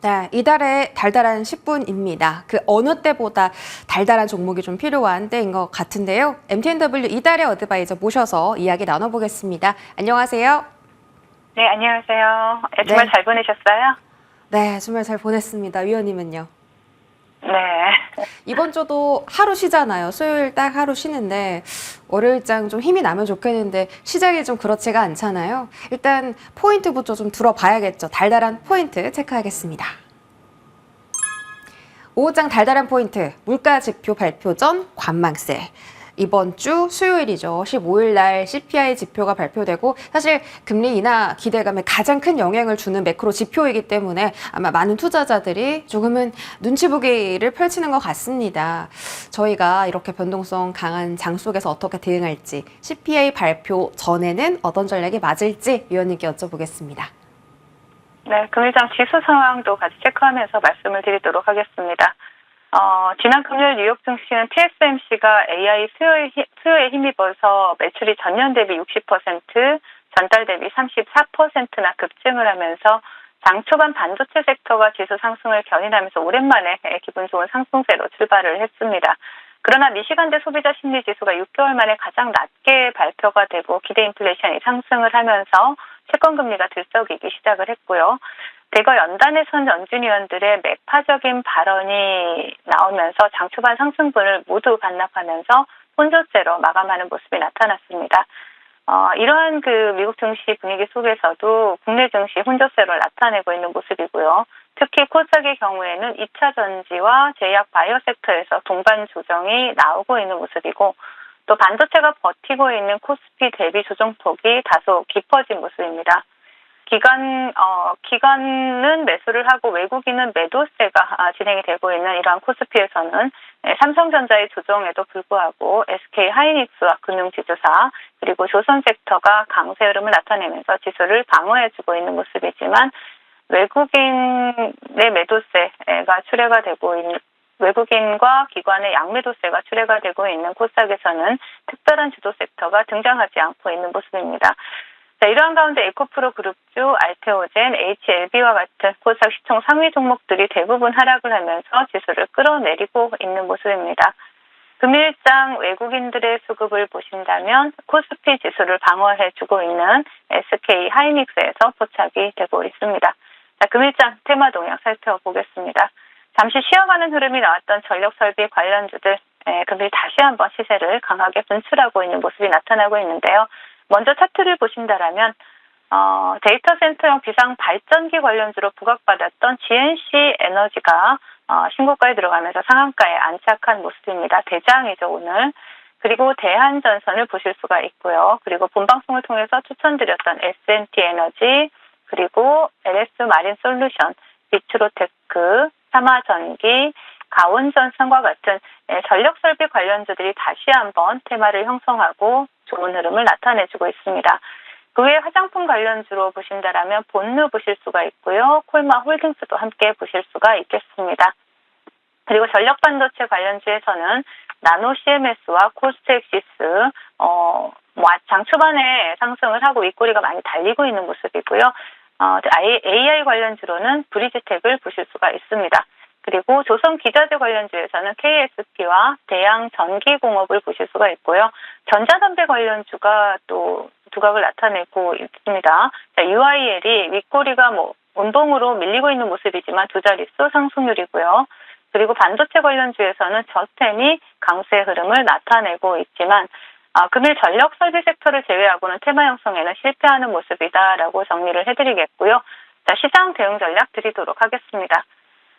네, 이달의 달달한 10분입니다. 그 어느 때보다 달달한 종목이 좀 필요한 때인 것 같은데요. MTNW 이달의 어드바이저 모셔서 이야기 나눠보겠습니다. 안녕하세요. 네, 안녕하세요. 네. 주말 잘 보내셨어요? 네, 주말 잘 보냈습니다. 위원님은요? 네. 이번 주도 하루 쉬잖아요. 수요일 딱 하루 쉬는데 월요일장 좀 힘이 나면 좋겠는데 시작이 좀 그렇지가 않잖아요. 일단 포인트부터 좀 들어봐야겠죠. 달달한 포인트 체크하겠습니다. 5장 달달한 포인트, 물가 지표 발표 전 관망세. 이번 주 수요일이죠. 15일 날 CPI 지표가 발표되고 사실 금리 인하 기대감에 가장 큰 영향을 주는 매크로 지표이기 때문에 아마 많은 투자자들이 조금은 눈치 보기를 펼치는 것 같습니다. 저희가 이렇게 변동성 강한 장 속에서 어떻게 대응할지, CPI 발표 전에는 어떤 전략이 맞을지 위원님께 여쭤보겠습니다. 네, 금일장 지수 상황도 같이 체크하면서 말씀을 드리도록 하겠습니다. 지난 금요일 뉴욕 증시는 TSMC가 AI 수요에 힘입어서 매출이 전년 대비 60%, 전달 대비 34%나 급증을 하면서 장 초반 반도체 섹터가 지수 상승을 견인하면서 오랜만에 기분 좋은 상승세로 출발을 했습니다. 그러나 미시간대 소비자 심리 지수가 6개월 만에 가장 낮게 발표가 되고 기대 인플레이션이 상승을 하면서 채권 금리가 들썩이기 시작을 했고요. 대거 연단에선 연준 위원들의 매파적인 발언이 나오면서 장 초반 상승분을 모두 반납하면서 혼조세로 마감하는 모습이 나타났습니다. 이러한 미국 증시 분위기 속에서도 국내 증시 혼조세를 나타내고 있는 모습이고요. 특히 코스닥의 경우에는 2차 전지와 제약 바이오 섹터에서 동반 조정이 나오고 있는 모습이고 또 반도체가 버티고 있는 코스피 대비 조정폭이 다소 깊어진 모습입니다. 기관은 매수를 하고 외국인은 매도세가 진행이 되고 있는 이러한 코스피에서는 삼성전자의 조정에도 불구하고 SK 하이닉스와 금융지주사 그리고 조선 섹터가 강세 흐름을 나타내면서 지수를 방어해주고 있는 모습이지만 외국인의 매도세가 출회가 되고 있는 외국인과 기관의 양매도세가 출회가 되고 있는 코스닥에서는 특별한 주도 섹터가 등장하지 않고 있는 모습입니다. 자, 이러한 가운데 에코프로 그룹주, 알테오젠, HLB와 같은 코스닥 시총 상위 종목들이 대부분 하락을 하면서 지수를 끌어내리고 있는 모습입니다. 금일장 외국인들의 수급을 보신다면 코스피 지수를 방어해주고 있는 SK 하이닉스에서 포착이 되고 있습니다. 자, 금일장 테마 동향 살펴보겠습니다. 잠시 쉬어가는 흐름이 나왔던 전력설비 관련주들 금일 다시 한번 시세를 강하게 분출하고 있는 모습이 나타나고 있는데요. 먼저 차트를 보신다라면 데이터 센터용 비상 발전기 관련주로 부각받았던 GNC 에너지가 신고가에 들어가면서 상한가에 안착한 모습입니다. 대장이죠 오늘. 그리고 대한전선을 보실 수가 있고요. 그리고 본방송을 통해서 추천드렸던 S&T 에너지 그리고 LS 마린 솔루션, 비트로테크, 삼화전기, 가온전선과 같은 전력설비 관련주들이 다시 한번 테마를 형성하고 좋은 흐름을 나타내주고 있습니다. 그 외에 화장품 관련주로 보신다라면 본느 보실 수가 있고요. 콜마 홀딩스도 함께 보실 수가 있겠습니다. 그리고 전력반도체 관련주에서는 나노 CMS와 코스트엑시스 장 초반에 상승을 하고 윗꼬리가 많이 달리고 있는 모습이고요. AI 관련주로는 브리지텍을 보실 수가 있습니다. 그리고 조선 기자재 관련주에서는 KSP와 대양전기공업을 보실 수가 있고요. 전자담배 관련주가 또 두각을 나타내고 있습니다. 자, UIL이 윗꼬리가 운동으로 밀리고 있는 모습이지만 두 자릿수 상승률이고요. 그리고 반도체 관련주에서는 저스템이 강세 흐름을 나타내고 있지만 금일 전력 설비 섹터를 제외하고는 테마 형성에는 실패하는 모습이다라고 정리를 해드리겠고요. 자, 시장 대응 전략 드리도록 하겠습니다.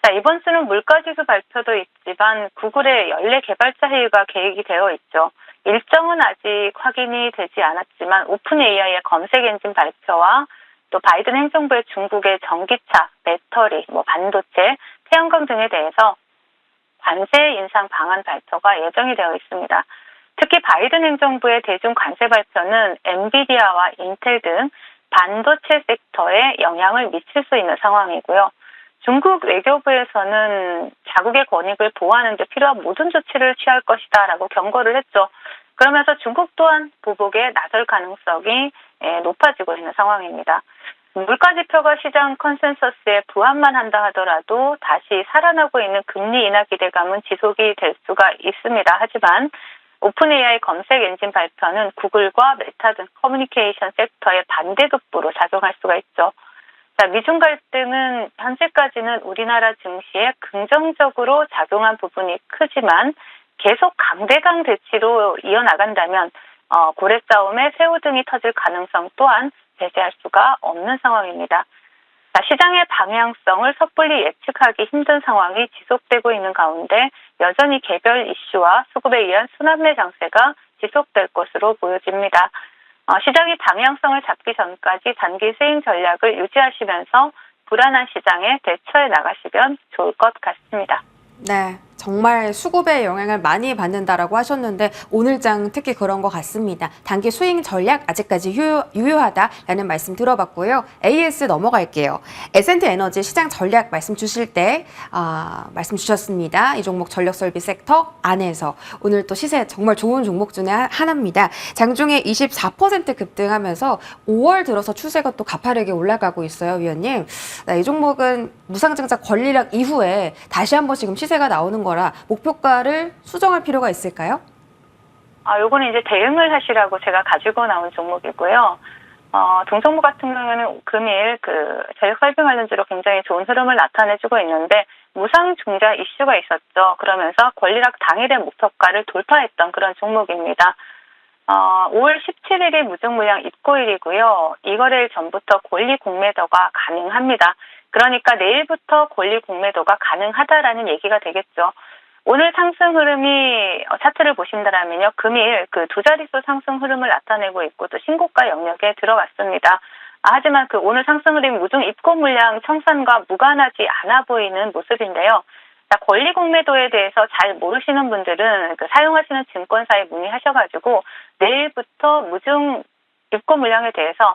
자, 이번 주는 물가지수 발표도 있지만 구글의 연례 개발자 회의가 계획이 되어 있죠. 일정은 아직 확인이 되지 않았지만 오픈 AI의 검색 엔진 발표와 또 바이든 행정부의 중국의 전기차, 배터리, 반도체, 태양광 등에 대해서 관세 인상 방안 발표가 예정이 되어 있습니다. 특히 바이든 행정부의 대중 관세 발표는 엔비디아와 인텔 등 반도체 섹터에 영향을 미칠 수 있는 상황이고요. 중국 외교부에서는 자국의 권익을 보호하는 데 필요한 모든 조치를 취할 것이다라고 경고를 했죠. 그러면서 중국 또한 보복에 나설 가능성이 높아지고 있는 상황입니다. 물가 지표가 시장 컨센서스에 부합만 한다 하더라도 다시 살아나고 있는 금리 인하 기대감은 지속이 될 수가 있습니다. 하지만 오픈 AI 검색 엔진 발표는 구글과 메타 등 커뮤니케이션 섹터의 반대급부로 작용할 수가 있죠. 자, 미중 갈등은 현재까지는 우리나라 증시에 긍정적으로 작용한 부분이 크지만 계속 강대강 대치로 이어나간다면 고래 싸움에 새우등이 터질 가능성 또한 배제할 수가 없는 상황입니다. 자, 시장의 방향성을 섣불리 예측하기 힘든 상황이 지속되고 있는 가운데 여전히 개별 이슈와 수급에 의한 순환매 장세가 지속될 것으로 보여집니다. 시장의 방향성을 잡기 전까지 단기 스윙 전략을 유지하시면서 불안한 시장에 대처해 나가시면 좋을 것 같습니다. 네, 정말 수급에 영향을 많이 받는다라고 하셨는데 오늘장 특히 그런 것 같습니다. 단기 스윙 전략 아직까지 유효하다라는 말씀 들어봤고요. AS 넘어갈게요. S&T 에너지 시장 전략 말씀 주실 때 말씀 주셨습니다. 이 종목 전력 설비 섹터 안에서 오늘 또 시세 정말 좋은 종목 중에 하나입니다. 장중에 24% 급등하면서 5월 들어서 추세가 또 가파르게 올라가고 있어요, 위원님. 이 종목은 무상증자 권리락 이후에 다시 한번 지금 시세가 나오는 거라 목표가를 수정할 필요가 있을까요? 요거는 이제 대응을 하시라고 제가 가지고 나온 종목이고요. 동종목 같은 경우에는 금일 전력 설비 관련주로 굉장히 좋은 흐름을 나타내주고 있는데 무상증자 이슈가 있었죠. 그러면서 권리락 당일의 목표가를 돌파했던 그런 종목입니다. 5월 17일이 무증물량 입고일이고요. 이거래일 전부터 권리 공매도가 가능합니다. 그러니까 내일부터 권리 공매도가 가능하다라는 얘기가 되겠죠. 오늘 상승 흐름이 차트를 보신다면요. 금일 두 자릿수 상승 흐름을 나타내고 있고 또 신고가 영역에 들어갔습니다. 하지만 오늘 상승 흐름이 무증 입고 물량 청산과 무관하지 않아 보이는 모습인데요. 권리 공매도에 대해서 잘 모르시는 분들은 사용하시는 증권사에 문의하셔가지고 내일부터 무증 입고 물량에 대해서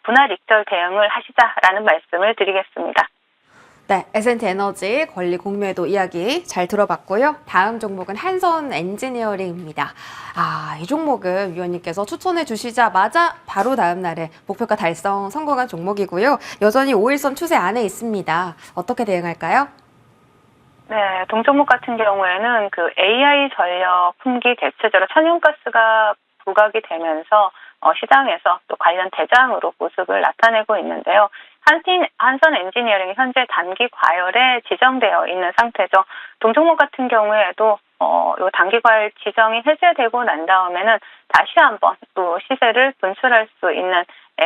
분할 익절 대응을 하시자라는 말씀을 드리겠습니다. 네, S&T 에너지 권리 공매도 이야기 잘 들어봤고요. 다음 종목은 한선 엔지니어링입니다. 이 종목은 위원님께서 추천해 주시자마자 바로 다음 날에 목표가 달성 성공한 종목이고요. 여전히 5일선 추세 안에 있습니다. 어떻게 대응할까요? 네, 동종목 같은 경우에는 AI 전력 품귀 대체제로 천연가스가 부각이 되면서 시장에서 또 관련 대장으로 모습을 나타내고 있는데요. 한선 엔지니어링이 현재 단기 과열에 지정되어 있는 상태죠. 동종목 같은 경우에도 요 단기 과열 지정이 해제되고 난 다음에는 다시 한번 또 시세를 분출할 수 있는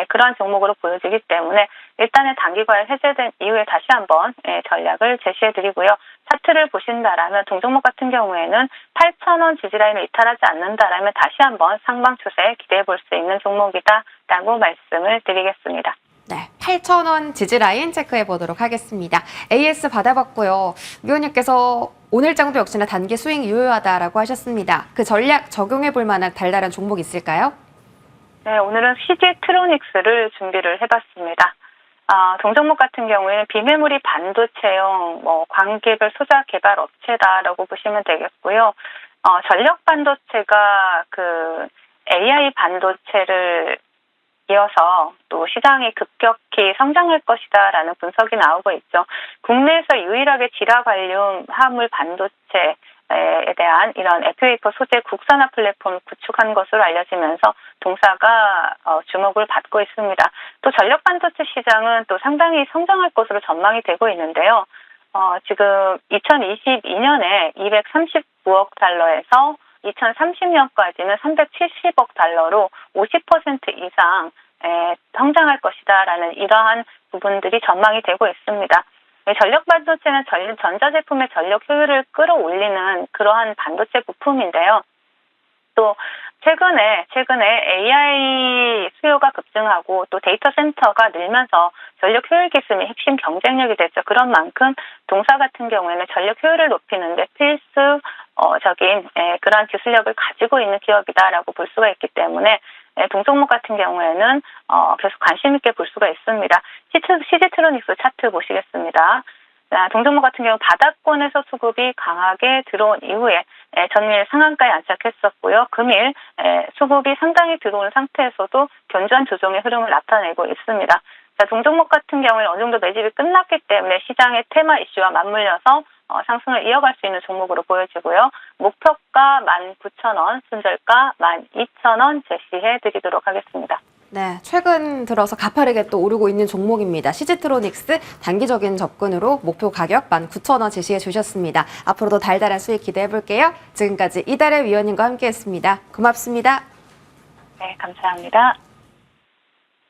그러한 종목으로 보여지기 때문에 일단은 단기 과열 해제된 이후에 다시 한번 전략을 제시해드리고요. 차트를 보신다라면 동종목 같은 경우에는 8,000원 지지라인을 이탈하지 않는다라면 다시 한번 상방 추세 기대해 볼 수 있는 종목이다라고 말씀을 드리겠습니다. 네, 8,000원 지지라인 체크해 보도록 하겠습니다. AS 받아봤고요. 위원님께서 오늘장도 역시나 단기 스윙 유효하다라고 하셨습니다. 그 전략 적용해 볼 만한 달달한 종목 있을까요? 네, 오늘은 CG트로닉스를 준비를 해봤습니다. 동종목 같은 경우에는 비메모리 반도체용 광개별 소자 개발 업체다라고 보시면 되겠고요. 전력 반도체가 AI 반도체를 이어서 또 시장이 급격히 성장할 것이다라는 분석이 나오고 있죠. 국내에서 유일하게 지라발륨 화물 반도체에 대한 이런 FA4 소재 국산화 플랫폼을 구축한 것으로 알려지면서 동사가 주목을 받고 있습니다. 또 전력 반도체 시장은 또 상당히 성장할 것으로 전망이 되고 있는데요. 지금 2022년에 239억 달러에서 2030년까지는 370억 달러로 50% 이상 성장할 것이다라는 이러한 부분들이 전망이 되고 있습니다. 전력 반도체는 전자제품의 전력 효율을 끌어올리는 그러한 반도체 부품인데요. 또 최근에 AI 수요가 급증하고 또 데이터 센터가 늘면서 전력 효율 기술이 핵심 경쟁력이 됐죠. 그런 만큼 동사 같은 경우에는 전력 효율을 높이는 데 필수적인 그러한 기술력을 가지고 있는 기업이다라고 볼 수가 있기 때문에 동종목 같은 경우에는 계속 관심 있게 볼 수가 있습니다. CG트로닉스 차트 보시겠습니다. 동종목 같은 경우 바닥권에서 수급이 강하게 들어온 이후에 전일 상한가에 안착했었고요. 금일 수급이 상당히 들어온 상태에서도 견조한 조정의 흐름을 나타내고 있습니다. 자, 동종목 같은 경우에 어느 정도 매집이 끝났기 때문에 시장의 테마 이슈와 맞물려서 상승을 이어갈 수 있는 종목으로 보여지고요. 목표가 19,000원, 순절가 12,000원 제시해 드리도록 하겠습니다. 네, 최근 들어서 가파르게 또 오르고 있는 종목입니다. CG트로닉스 단기적인 접근으로 목표 가격 19,000원 제시해 주셨습니다. 앞으로도 달달한 수익 기대해 볼게요. 지금까지 이달의 위원님과 함께했습니다. 고맙습니다. 네, 감사합니다.